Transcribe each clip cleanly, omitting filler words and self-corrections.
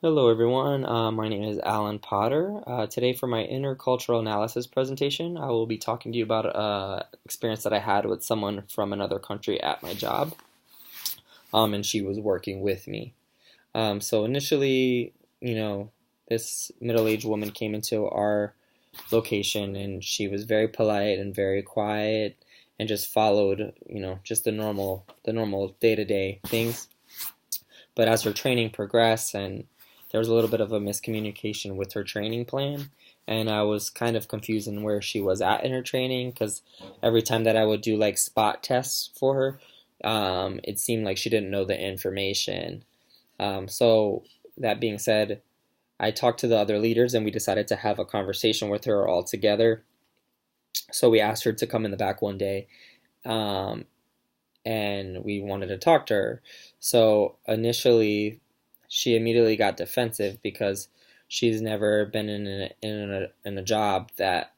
Hello, everyone. My name is Alan Potter. Today, for my intercultural analysis presentation, I will be talking to you about experience that I had with someone from another country at my job, and she was working with me. So initially, this middle-aged woman came into our location, and she was very polite and very quiet, and just followed, just the normal day-to-day things. But as her training progressed, and there was a little bit of a miscommunication with her training plan, and I was kind of confused in where she was at in her training because every time that I would do like spot tests for her, it seemed like she didn't know the information. So that being said, I talked to the other leaders and we decided to have a conversation with her all together. So we asked her to come in the back one day, um, and we wanted to talk to her. So initially, she immediately got defensive because she's never been in a job that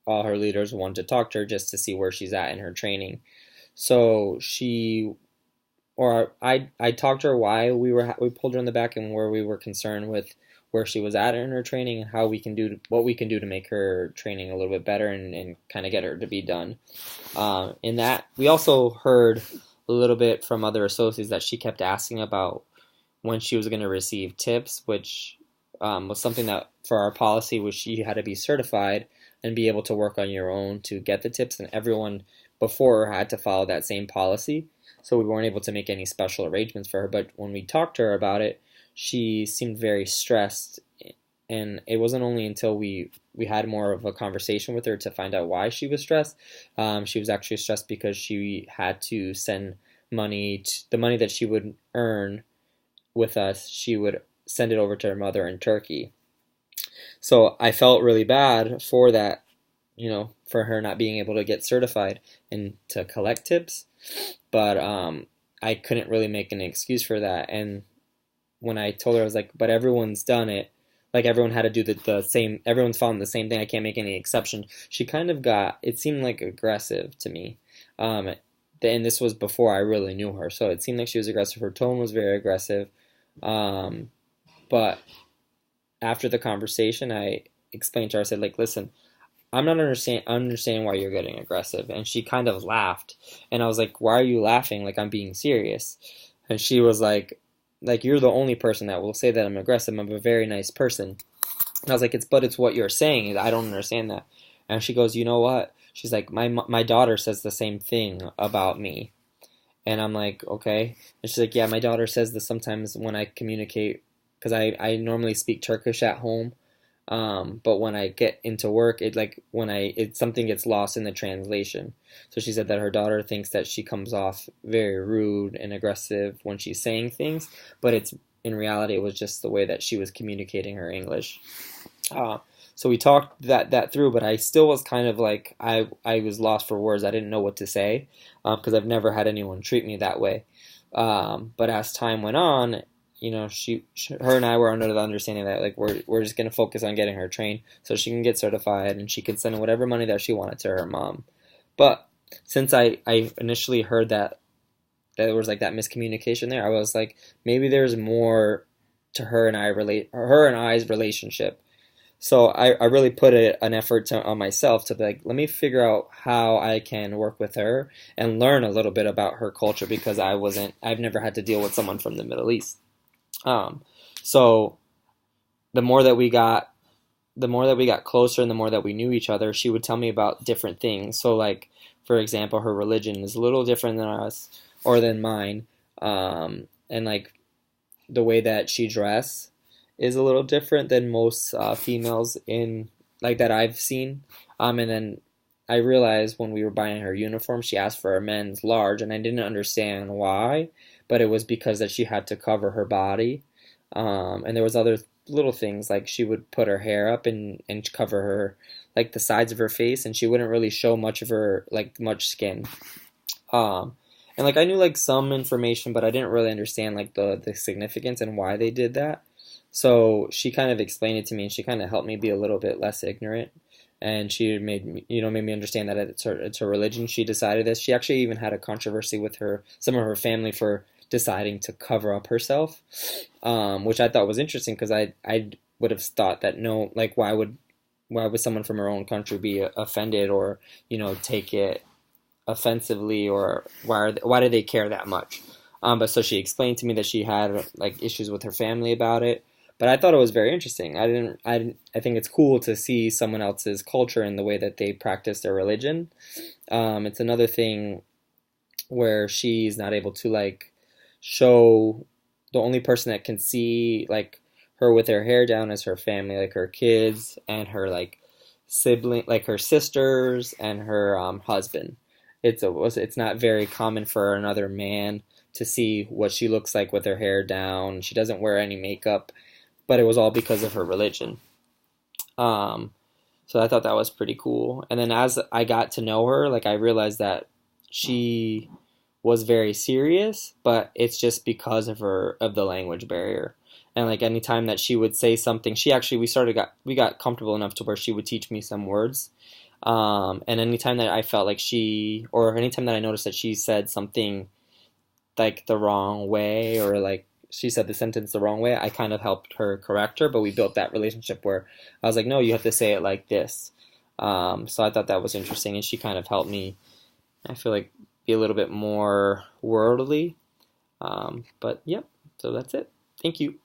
all her leaders wanted to talk to her just to see where she's at in her training. So I talked to her why we pulled her in the back and where we were concerned with where she was at in her training and how we can do what we can do to make her training a little bit better and kind of get her to be done. In that, we also heard a little bit from other associates that she kept asking about when she was going to receive tips, which was something that for our policy was you had to be certified and be able to work on your own to get the tips, and everyone before her had to follow that same policy. So we weren't able to make any special arrangements for her. But when we talked to her about it, she seemed very stressed, and it wasn't only until we had more of a conversation with her to find out why she was stressed. She was actually stressed because she had to send the money that she would earn with us, she would send it over to her mother in Turkey. So I felt really bad for that, for her not being able to get certified and to collect tips. But I couldn't really make an excuse for that. And when I told her, I was like, but everyone's done it. Like everyone had to do the same, everyone's following the same thing. I can't make any exception. She kind of it seemed like aggressive to me. And this was before I really knew her. So it seemed like she was aggressive. Her tone was very aggressive. Um, but after the conversation, I explained to her, I said, like, listen, I'm not understanding why you're getting aggressive. And she kind of laughed. And I was like, why are you laughing? Like, I'm being serious. And she was like, you're the only person that will say that I'm aggressive. I'm a very nice person. And I was like, it's what you're saying. I don't understand that. And she goes, you know what? She's like, my daughter says the same thing about me. And I'm like, okay. And she's like, yeah, my daughter says this sometimes when I communicate, because I normally speak Turkish at home. But when I get into work, something gets lost in the translation. So she said that her daughter thinks that she comes off very rude and aggressive when she's saying things, but in reality it was just the way that she was communicating her English. Uh, so we talked that through, but I still was kind of like I was lost for words. I didn't know what to say because I've never had anyone treat me that way. But as time went on, her and I were under the understanding that like we're just gonna focus on getting her trained so she can get certified and she can send whatever money that she wanted to her mom. But since I initially heard that there was like that miscommunication there, I was like maybe there's more to her and I's relationship. So I really put an effort on myself to be like, let me figure out how I can work with her and learn a little bit about her culture because I've never had to deal with someone from the Middle East. Um, so the more that we got, the more that we got closer and the more that we knew each other, she would tell me about different things. So like, for example, her religion is a little different than us or than mine. And like the way that she dress is a little different than most females in like that I've seen. And then I realized when we were buying her uniform, she asked for a men's large, and I didn't understand why, but it was because that she had to cover her body. And there was other little things like she would put her hair up and cover her like the sides of her face, and she wouldn't really show much of her like much skin. Um, and like I knew like some information, but I didn't really understand like the significance and why they did that. So she kind of explained it to me, and she kind of helped me be a little bit less ignorant. And she made me understand that it's her religion. She decided this. She actually even had a controversy with some of her family for deciding to cover up herself, which I thought was interesting because I would have thought that no, like why would someone from her own country be offended or take it offensively, or why do they care that much? But so she explained to me that she had like issues with her family about it. But I thought it was very interesting. I think it's cool to see someone else's culture and the way that they practice their religion. It's another thing where she's not able to like show, the only person that can see like her with her hair down is her family, like her kids and her like sibling, like her sisters and her husband. It's not very common for another man to see what she looks like with her hair down. She doesn't wear any makeup, but it was all because of her religion. Um, so I thought that was pretty cool. And then as I got to know her, like I realized that she was very serious, but it's just because of the language barrier. And like anytime that she would say something, we got comfortable enough to where she would teach me some words. And anytime that I felt like anytime that I noticed that she said something like the wrong way, or like she said the sentence the wrong way, I kind of helped her correct her, but we built that relationship where I was like, no, you have to say it like this. So I thought that was interesting, and she kind of helped me, I feel like, be a little bit more worldly. But yep, so that's it. Thank you.